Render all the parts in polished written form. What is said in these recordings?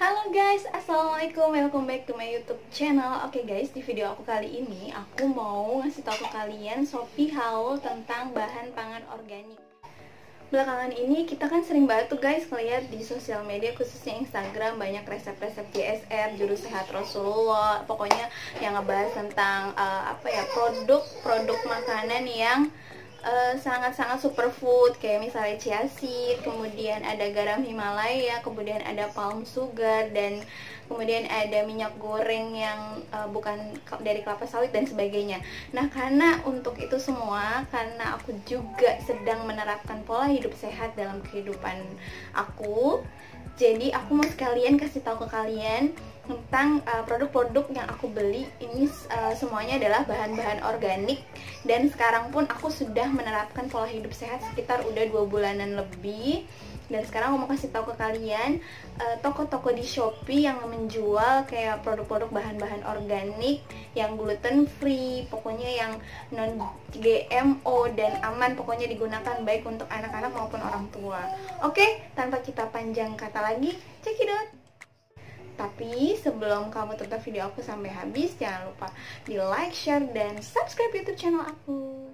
Halo guys, assalamualaikum, welcome back to my YouTube channel. Oke guys, di video aku kali ini aku mau ngasih tahu ke kalian Shopee haul tentang bahan pangan organik. Belakangan ini kita kan sering banget tuh guys ngeliat di sosial media, khususnya Instagram, banyak resep-resep JSR, juru sehat Rasulullah. Pokoknya yang ngebahas tentang produk makanan yang sangat-sangat superfood, kayak misalnya chia seed, kemudian ada garam Himalaya, kemudian ada palm sugar, dan kemudian ada minyak goreng yang bukan dari kelapa sawit dan sebagainya. Nah, karena untuk itu semua, karena aku juga sedang menerapkan pola hidup sehat dalam kehidupan aku, jadi aku mau sekalian kasih tahu ke kalian tentang produk-produk yang aku beli. Ini semuanya adalah bahan-bahan organik, dan sekarang pun aku sudah menerapkan pola hidup sehat sekitar udah 2 bulanan lebih. Dan sekarang aku mau kasih tahu ke kalian toko-toko di Shopee yang menjual kayak produk-produk bahan-bahan organik yang gluten free, pokoknya yang non GMO dan aman pokoknya digunakan baik untuk anak-anak maupun orang tua. Oke, tanpa kita panjang kata lagi, cekidot. Tapi sebelum kamu tonton video aku sampai habis, jangan lupa di like, share, dan subscribe YouTube channel aku.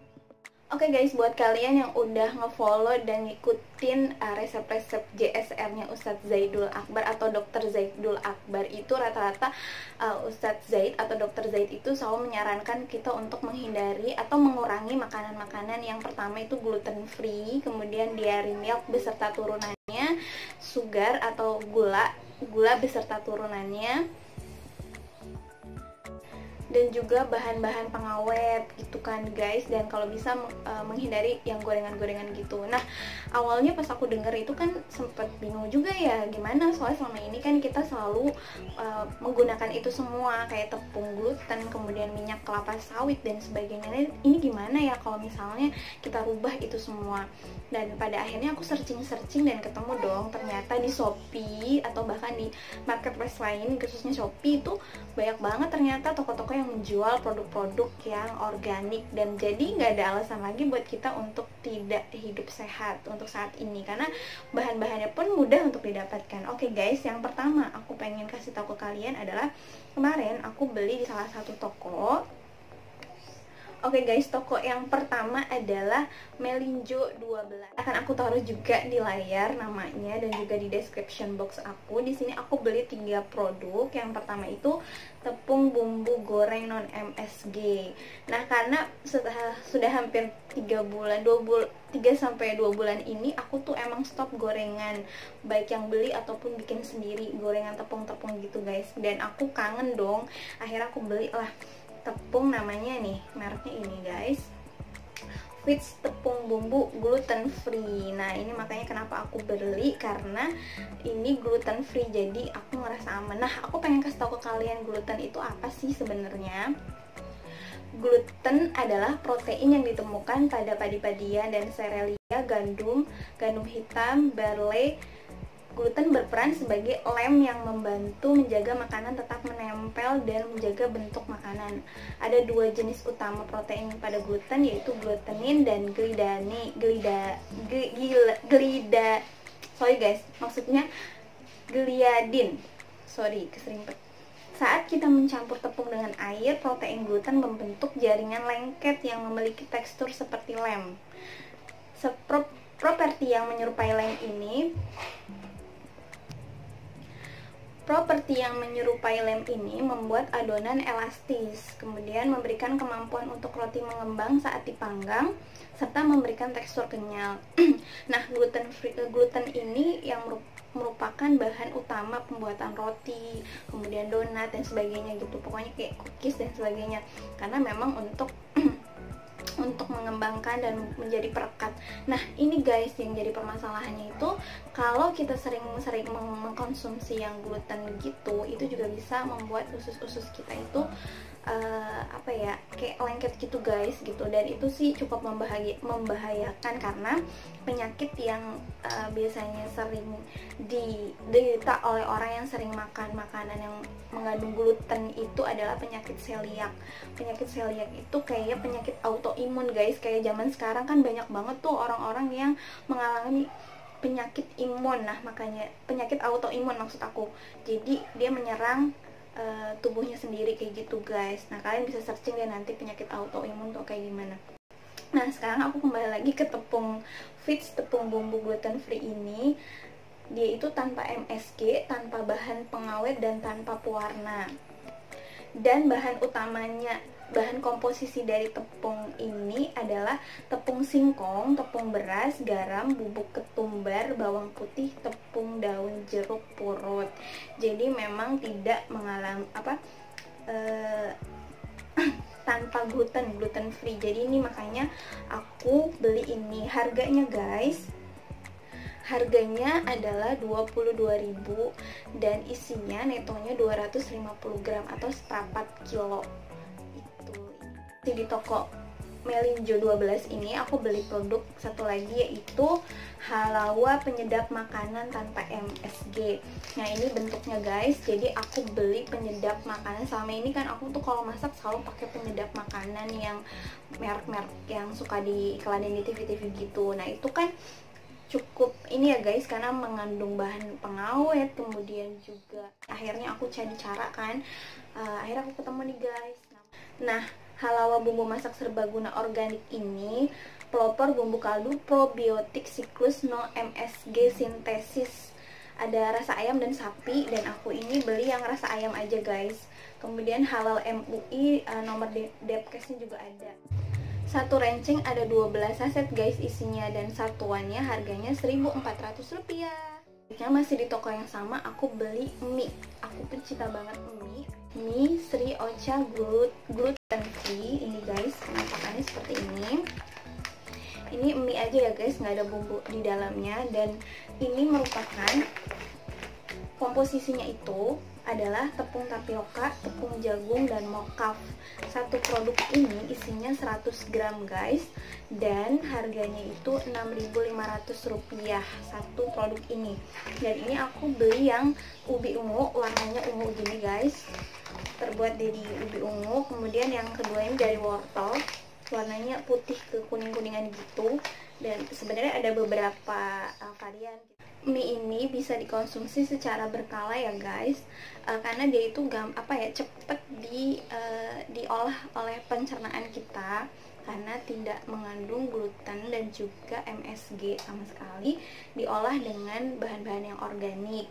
Oke guys, buat kalian yang udah ngefollow dan ngikutin resep-resep JSR-nya Ustadz Zaidul Akbar atau Dr. Zaidul Akbar, itu rata-rata Ustadz Zaid atau Dr. Zaid itu selalu menyarankan kita untuk menghindari atau mengurangi makanan-makanan yang pertama itu gluten free, kemudian dairy milk beserta turunannya, sugar atau gula beserta turunannya, dan juga bahan-bahan pengawet gitu kan guys. Dan kalau bisa menghindari yang gorengan-gorengan gitu. Nah, awalnya pas aku denger itu kan sempet bingung juga ya, gimana, soalnya selama ini kan kita selalu menggunakan itu semua, kayak tepung gluten, kemudian minyak kelapa sawit dan sebagainya. Nah, ini gimana ya kalau misalnya kita rubah itu semua. Dan pada akhirnya aku searching dan ketemu dong, ternyata di Shopee atau bahkan di marketplace lain, khususnya Shopee, itu banyak banget ternyata toko-toko yang menjual produk-produk yang organik. Dan jadi nggak ada alasan lagi buat kita untuk tidak hidup sehat untuk saat ini, karena bahan-bahannya pun mudah untuk didapatkan. Oke guys, yang pertama aku pengen kasih tahu ke kalian adalah kemarin aku beli di salah satu toko. Oke guys, toko yang pertama adalah Melinjo 12. Akan aku taruh juga di layar namanya dan juga di description box aku. Di sini aku beli 3 produk. Yang pertama itu tepung bumbu goreng non MSG. Nah, karena sudah hampir 3 bulan, 3 sampai 2 bulan ini aku tuh emang stop gorengan, baik yang beli ataupun bikin sendiri, gorengan tepung-tepung gitu guys. Dan aku kangen dong. Akhirnya aku beli lah tepung, namanya nih, mereknya ini guys, Fits tepung bumbu gluten free. Nah, ini makanya kenapa aku beli, karena ini gluten free, jadi aku ngerasa aman. Nah, aku pengen kasih tahu ke kalian gluten itu apa sih sebenarnya. Gluten adalah protein yang ditemukan pada padi-padian dan serealia, gandum hitam, barley. Gluten berperan sebagai lem yang membantu menjaga makanan tetap menempel dan menjaga bentuk makanan. Ada 2 jenis utama protein pada gluten, yaitu glutenin dan gliadin. Keserimpet. Saat kita mencampur tepung dengan air, protein gluten membentuk jaringan lengket yang memiliki tekstur seperti lem. Properti yang menyerupai lem ini membuat adonan elastis, kemudian memberikan kemampuan untuk roti mengembang saat dipanggang, serta memberikan tekstur kenyal. Nah, gluten ini yang merupakan bahan utama pembuatan roti, kemudian donat dan sebagainya gitu, pokoknya kayak cookies dan sebagainya, karena memang untuk mengembangkan dan menjadi perekat. Nah, ini guys yang jadi permasalahannya itu, kalau kita sering mengkonsumsi yang gluten gitu, itu juga bisa membuat usus-usus kita itu kayak lengket gitu guys gitu. Dan itu sih cukup membahayakan, karena penyakit yang biasanya sering diderita oleh orang yang sering makan makanan yang mengandung gluten itu adalah penyakit celiak. Penyakit celiak itu kayak penyakit autoimun guys. Kayak zaman sekarang kan banyak banget tuh orang-orang yang mengalami penyakit imun. Nah, makanya penyakit autoimun maksud aku. Jadi dia menyerang tubuhnya sendiri kayak gitu guys. Nah, kalian bisa searching deh nanti penyakit autoimun tuh kayak gimana. Nah, sekarang aku kembali lagi ke tepung Fitz, tepung bumbu gluten free ini. Dia itu tanpa MSG, tanpa bahan pengawet, dan tanpa pewarna. Dan bahan utamanya, bahan komposisi dari tepung ini adalah tepung singkong, tepung beras, garam, bubuk ketumbar, bawang putih, tepung daun jeruk purut. Jadi memang tidak mengalami tanpa gluten free. Jadi ini makanya aku beli ini. Harganya guys, harganya adalah 22.000 dan isinya netonya 250 gram atau seperempat kilo. Itu di toko Melinjo 12 ini aku beli produk satu lagi, yaitu Halawa penyedap makanan tanpa MSG. Nah, ini bentuknya guys. Jadi aku beli penyedap makanan. Selama ini kan aku tuh kalau masak selalu pakai penyedap makanan yang merek-merek yang suka diiklanin di TV-TV gitu. Nah, itu kan cukup ini ya guys, karena mengandung bahan pengawet. Kemudian juga akhirnya aku cari cara kan, akhirnya aku ketemu nih guys. Nah, Halawa bumbu masak serbaguna organik ini pelopor bumbu kaldu probiotik siklus no MSG sintesis. Ada rasa ayam dan sapi, dan aku ini beli yang rasa ayam aja guys. Kemudian halal MUI, nomor Depkesnya juga ada. Satu renceng ada 12 saset guys isinya, dan satuannya harganya Rp1.400. Masih di toko yang sama aku beli mie. Aku pencinta banget mie Sri Ocha gluten free ini guys. Penampakannya seperti ini. Ini mie aja ya guys, nggak ada bumbu di dalamnya. Dan ini merupakan komposisinya itu adalah tepung tapioka, tepung jagung, dan mokaf. Satu produk ini isinya 100 gram guys, dan harganya itu Rp6.500 satu produk ini. Dan ini aku beli yang ubi ungu, warnanya ungu gini guys, terbuat dari ubi ungu. Kemudian yang kedua ini dari wortel, warnanya putih ke kuning-kuningan gitu. Dan sebenarnya ada beberapa varian. Mie ini bisa dikonsumsi secara berkala ya guys, karena dia itu cepet diolah oleh pencernaan kita, karena tidak mengandung gluten dan juga MSG sama sekali, diolah dengan bahan-bahan yang organik.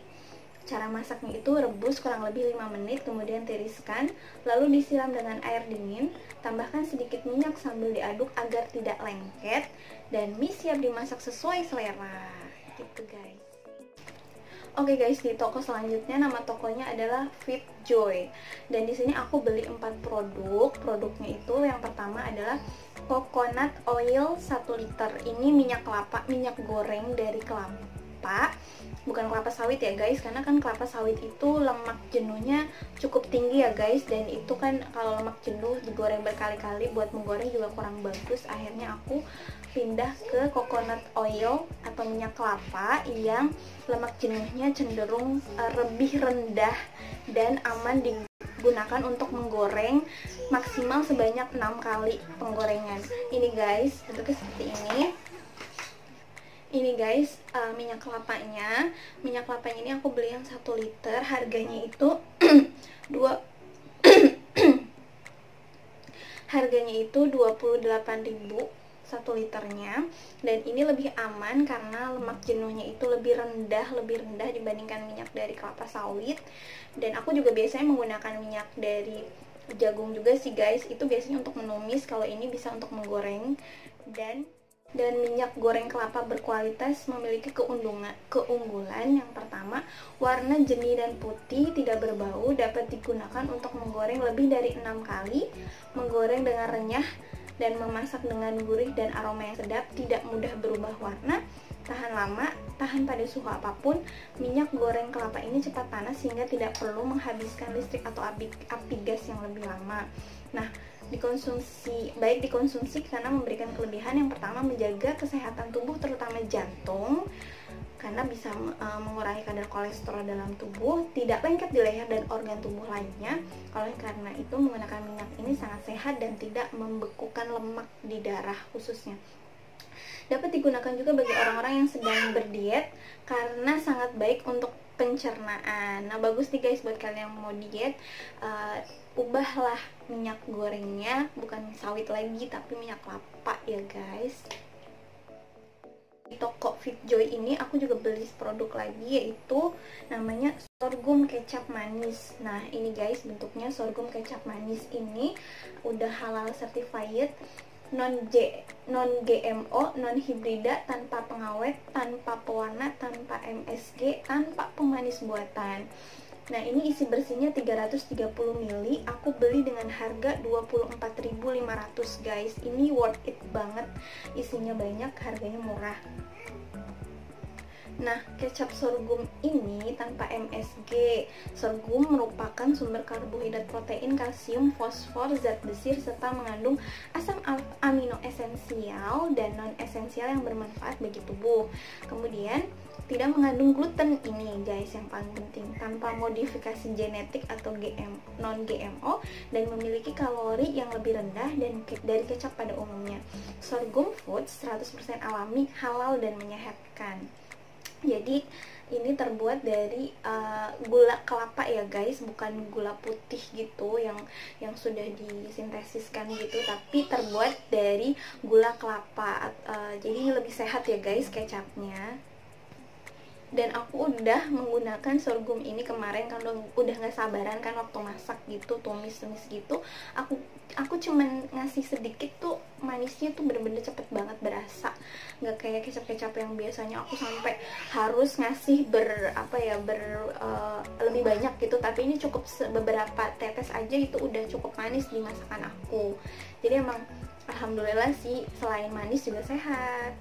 Cara masaknya itu rebus kurang lebih 5 menit, kemudian tiriskan, lalu disiram dengan air dingin, tambahkan sedikit minyak sambil diaduk agar tidak lengket, dan mie siap dimasak sesuai selera. Gitu guys. Oke guys, di toko selanjutnya nama tokonya adalah Fit Joy. Dan di sini aku beli 4 produk. Produknya itu yang pertama adalah coconut oil 1 liter. Ini minyak kelapa, minyak goreng dari kelapa. Bukan kelapa sawit ya guys, karena kan kelapa sawit itu lemak jenuhnya cukup tinggi ya guys, dan itu kan kalau lemak jenuh digoreng berkali-kali buat menggoreng juga kurang bagus. Akhirnya aku pindah ke coconut oil atau minyak kelapa yang lemak jenuhnya cenderung lebih rendah dan aman digunakan untuk menggoreng maksimal sebanyak 6 kali penggorengan. Ini guys, bentuknya seperti ini. Ini guys, minyak kelapanya ini aku beli yang 1 liter, harganya itu harganya itu 28.000 1 liternya. Dan ini lebih aman karena lemak jenuhnya itu lebih rendah dibandingkan minyak dari kelapa sawit. Dan aku juga biasanya menggunakan minyak dari jagung juga sih guys, itu biasanya untuk menumis, kalau ini bisa untuk menggoreng. Dan minyak goreng kelapa berkualitas memiliki keunggulan yang pertama, warna jernih dan putih, tidak berbau, dapat digunakan untuk menggoreng lebih dari 6 kali, menggoreng dengan renyah dan memasak dengan gurih dan aroma yang sedap, tidak mudah berubah warna, tahan lama, tahan pada suhu apapun. Minyak goreng kelapa ini cepat panas sehingga tidak perlu menghabiskan listrik atau api gas yang lebih lama. Nah, baik dikonsumsi karena memberikan kelebihan. Yang pertama, menjaga kesehatan tubuh terutama jantung, karena bisa mengurangi kadar kolesterol dalam tubuh, tidak lengket di leher dan organ tubuh lainnya. Oleh karena itu, menggunakan minyak ini sangat sehat dan tidak membekukan lemak di darah khususnya. Dapat digunakan juga bagi orang-orang yang sedang berdiet karena sangat baik untuk pencernaan. Nah, bagus nih guys buat kalian yang mau diet. Ubahlah minyak gorengnya, bukan sawit lagi tapi minyak kelapa ya guys. Di toko Fitjoy ini aku juga beli produk lagi, yaitu namanya sorghum kecap manis. Nah ini guys bentuknya sorghum kecap manis ini udah halal certified, non GMO, non hibrida, tanpa pengawet, tanpa pewarna, tanpa MSG, tanpa pemanis buatan. Nah ini isi bersihnya 330 ml, aku beli dengan harga 24.500 guys. Ini worth it banget, isinya banyak, harganya murah. Nah, kecap sorghum ini tanpa MSG. Sorghum merupakan sumber karbohidrat, protein, kalsium, fosfor, zat besi, serta mengandung asam amino esensial dan non-esensial yang bermanfaat bagi tubuh. Kemudian, tidak mengandung gluten ini guys, yang paling penting, tanpa modifikasi genetik atau non-GMO, dan memiliki kalori yang lebih rendah dari kecap pada umumnya. Sorghum foods 100% alami, halal, dan menyehatkan. Jadi ini terbuat dari gula kelapa ya guys, bukan gula putih gitu yang sudah disintesiskan gitu, tapi terbuat dari gula kelapa. Jadi ini lebih sehat ya guys kecapnya. Dan aku udah menggunakan sorghum ini kemarin, kalau udah nggak sabaran kan waktu masak gitu, tumis gitu, aku cuman ngasih sedikit tuh, manisnya tuh bener-bener cepet banget berasa, nggak kayak kecap-kecap yang biasanya aku sampai harus ngasih lebih banyak gitu. Tapi ini cukup beberapa tetes aja itu udah cukup manis di masakan aku. Jadi emang alhamdulillah sih, selain manis juga sehat.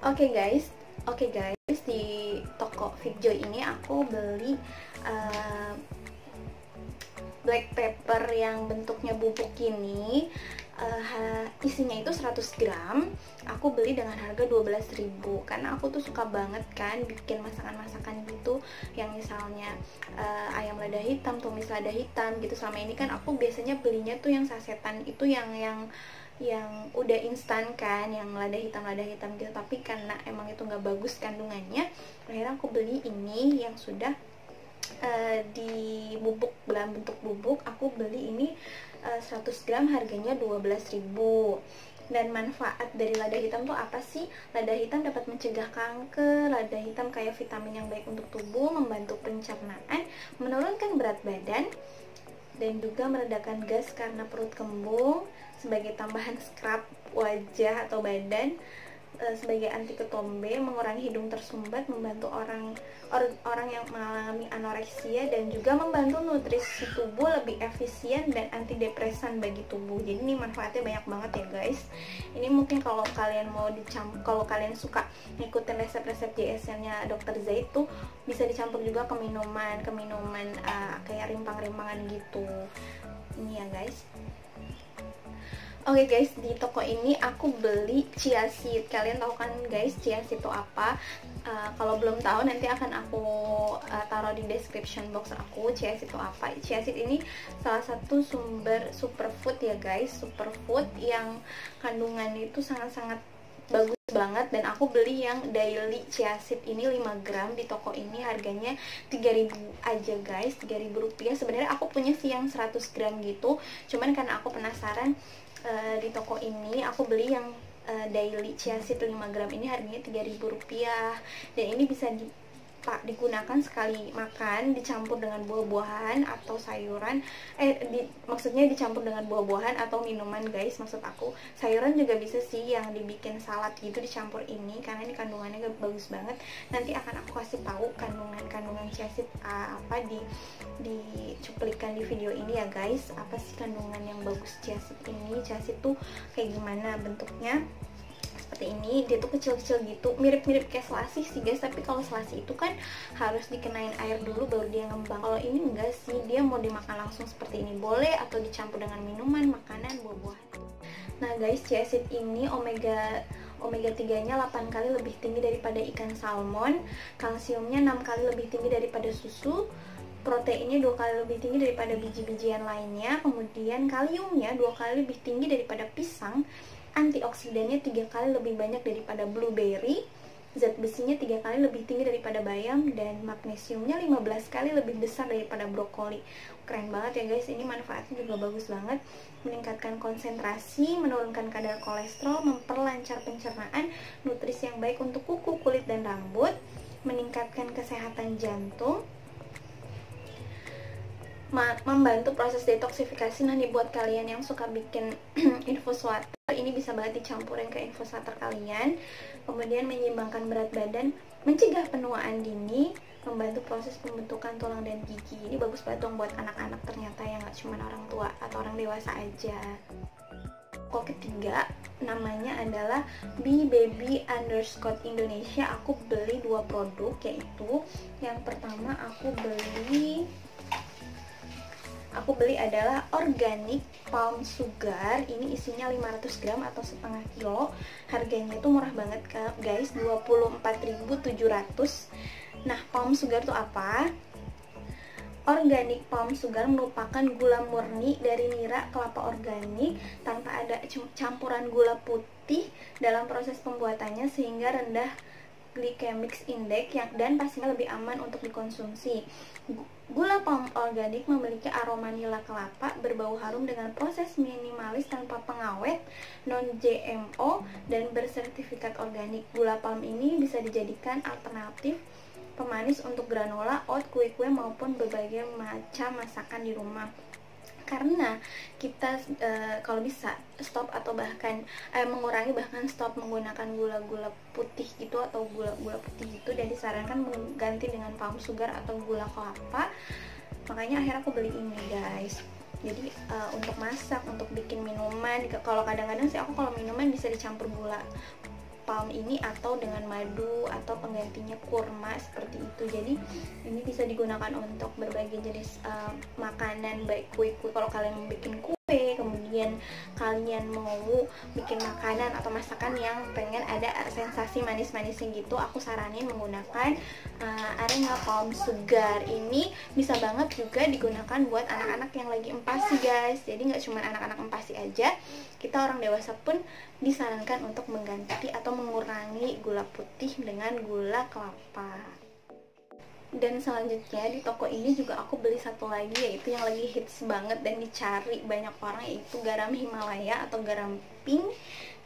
Oke guys, di toko Fitjoy ini aku beli black pepper yang bentuknya bubuk ini. Isinya itu 100 gram. Aku beli dengan harga 12.000 karena aku tuh suka banget kan bikin masakan-masakan gitu, yang misalnya ayam lada hitam, tumis lada hitam gitu. Selama ini kan aku biasanya belinya tuh yang sasetan itu, yang udah instan kan, yang lada hitam gitu, tapi karena emang itu nggak bagus kandungannya, akhirnya aku beli ini yang sudah dibubuk dalam bentuk bubuk. Aku beli ini 100 gram, harganya 12.000. Dan manfaat dari lada hitam tuh apa sih? Lada hitam dapat mencegah kanker. Lada hitam kaya vitamin yang baik untuk tubuh, membantu pencernaan, menurunkan berat badan, dan juga meredakan gas karena perut kembung, sebagai tambahan scrub wajah atau badan, sebagai anti ketombe, mengurangi hidung tersumbat, membantu orang yang mengalami anoreksia, dan juga membantu nutrisi tubuh lebih efisien dan antidepresan bagi tubuh. Jadi ini manfaatnya banyak banget ya guys. Ini mungkin kalau kalian kalau kalian suka ngikutin resep-resep JSN-nya Dr. Zaid tuh bisa dicampur juga ke minuman kayak rimpang-rimpangan gitu. Ini ya guys. Oke guys, di toko ini aku beli chia seed. Kalian tahu kan guys chia seed itu apa? Kalau belum tahu nanti akan aku taruh di description box aku chia seed itu apa. Chia seed ini salah satu sumber superfood ya guys, superfood yang kandungannya itu sangat-sangat bagus banget. Dan aku beli yang daily chia seed ini 5 gram di toko ini, harganya 3.000 aja guys, 3.000 rupiah. Sebenarnya aku punya sih yang 100 gram gitu, cuman karena aku penasaran, di toko ini aku beli yang daily chia seed 5 gram ini, harganya 3.000 rupiah. Dan ini bisa digunakan sekali makan, dicampur dengan buah-buahan atau sayuran, maksudnya dicampur dengan buah-buahan atau minuman guys, maksud aku. Sayuran juga bisa sih yang dibikin salad gitu, dicampur ini, karena ini kandungannya bagus banget. Nanti akan aku kasih tahu kandungan chia seed apa di cuplikan di video ini ya guys, apa sih kandungan yang bagus chia seed ini. Chia seed tuh kayak gimana bentuknya, seperti ini. Dia tuh kecil-kecil gitu, mirip-mirip kayak selasih sih guys, tapi kalau selasih itu kan harus dikenain air dulu baru dia ngembang. Kalau ini enggak sih, dia mau dimakan langsung seperti ini boleh, atau dicampur dengan minuman, makanan, buah-buahan. Nah guys, chia seed ini omega 3-nya 8 kali lebih tinggi daripada ikan salmon, kalsiumnya 6 kali lebih tinggi daripada susu, proteinnya 2 kali lebih tinggi daripada biji-bijian lainnya, kemudian kaliumnya 2 kali lebih tinggi daripada pisang, antioksidannya 3 kali lebih banyak daripada blueberry, zat besinya 3 kali lebih tinggi daripada bayam, dan magnesiumnya 15 kali lebih besar daripada brokoli. Keren banget ya guys, ini manfaatnya juga bagus banget. Meningkatkan konsentrasi, menurunkan kadar kolesterol, memperlancar pencernaan, nutrisi yang baik untuk kuku, kulit, dan rambut, meningkatkan kesehatan jantung, membantu proses detoksifikasi. Nah nih buat kalian yang suka bikin infus water, ini bisa banget dicampurin ke infus water kalian. Kemudian menyeimbangkan berat badan, mencegah penuaan dini, membantu proses pembentukan tulang dan gigi. Ini bagus banget dong buat anak-anak ternyata, ya nggak cuma orang tua atau orang dewasa aja. Kok ketiga namanya adalah @baby_Indonesia. Aku beli 2 produk, yaitu yang pertama aku beli adalah organic palm sugar. Ini isinya 500 gram atau setengah kilo. Harganya itu murah banget guys, 24.700. Nah, palm sugar itu apa? Organic palm sugar merupakan gula murni dari nira kelapa organik tanpa ada campuran gula putih dalam proses pembuatannya, sehingga rendah glycemic index dan pastinya lebih aman untuk dikonsumsi. Gula palm organik memiliki aroma nila kelapa, berbau harum dengan proses minimalis tanpa pengawet, non-GMO, dan bersertifikat organik. Gula palm ini bisa dijadikan alternatif pemanis untuk granola, oat, kue-kue, maupun berbagai macam masakan di rumah. Karena kita kalau bisa stop atau bahkan mengurangi, bahkan stop menggunakan gula-gula putih gitu atau gula-gula putih gitu, dan disarankan mengganti dengan palm sugar atau gula kelapa. Makanya akhirnya aku beli ini guys. Jadi untuk masak, untuk bikin minuman, kalau kadang-kadang sih aku kalau minuman bisa dicampur gula palm ini atau dengan madu atau penggantinya kurma seperti itu. Jadi ini bisa digunakan untuk berbagai jenis makanan, baik kue-kue kalau kalian mau bikin kue, kemudian kalian mau bikin makanan atau masakan yang pengen ada sensasi manis-manisnya gitu, aku saranin menggunakan Arenga palm sugar. Ini bisa banget juga digunakan buat anak-anak yang lagi empasi guys. Jadi nggak cuma anak-anak empasi aja, kita orang dewasa pun disarankan untuk mengganti atau mengurangi gula putih dengan gula kelapa. Dan selanjutnya di toko ini juga aku beli satu lagi, yaitu yang lagi hits banget dan dicari banyak orang, yaitu garam Himalaya atau garam pink.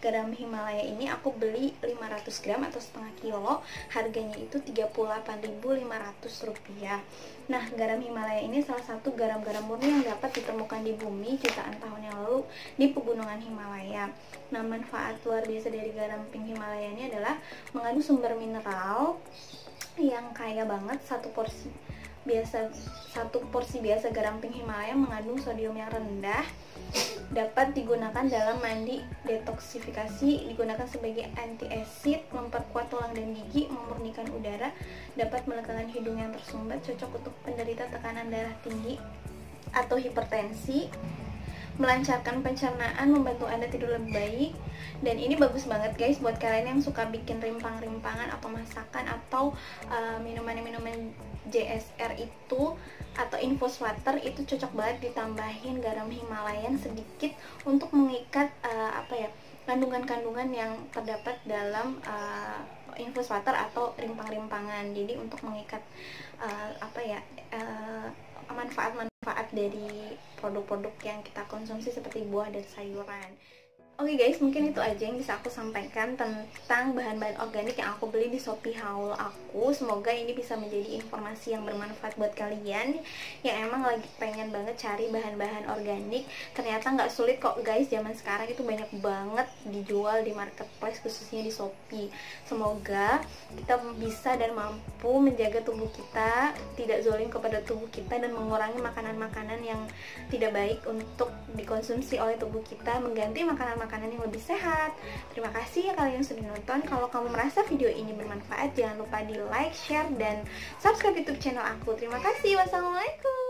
Garam Himalaya ini aku beli 500 gram atau setengah kilo, harganya itu Rp38.500. Nah, garam Himalaya ini salah satu garam-garam murni yang dapat ditemukan di bumi jutaan tahun yang lalu di pegunungan Himalaya. Nah, manfaat luar biasa dari garam pink Himalaya ini adalah mengandung sumber mineral yang kaya banget. Satu porsi biasa garam pink Himalaya mengandung sodium yang rendah, dapat digunakan dalam mandi detoksifikasi, digunakan sebagai anti-asid, memperkuat tulang dan gigi, memurnikan udara, dapat melengkakan hidung yang tersumbat, cocok untuk penderita tekanan darah tinggi atau hipertensi, melancarkan pencernaan, membantu Anda tidur lebih baik. Dan ini bagus banget guys buat kalian yang suka bikin rimpang-rimpangan atau masakan atau minuman-minuman JSR itu atau infus water, itu cocok banget ditambahin garam Himalayan sedikit untuk mengikat kandungan-kandungan yang terdapat dalam infus water atau rimpang-rimpangan. Jadi untuk mengikat manfaat-manfaat dari produk-produk yang kita konsumsi seperti buah dan sayuran. Oke guys, mungkin itu aja yang bisa aku sampaikan tentang bahan-bahan organik yang aku beli di Shopee haul aku. Semoga ini bisa menjadi informasi yang bermanfaat buat kalian yang emang lagi pengen banget cari bahan-bahan organik. Ternyata nggak sulit kok guys, zaman sekarang itu banyak banget dijual di marketplace, khususnya di Shopee. Semoga kita bisa dan mampu menjaga tubuh kita, tidak zolim kepada tubuh kita, dan mengurangi makanan-makanan yang tidak baik untuk dikonsumsi oleh tubuh kita, mengganti makanan-makanan yang lebih sehat. Terima kasih ya kalian yang sudah nonton. Kalau kamu merasa video ini bermanfaat, jangan lupa di like, share, dan subscribe YouTube channel aku. Terima kasih. Wassalamualaikum.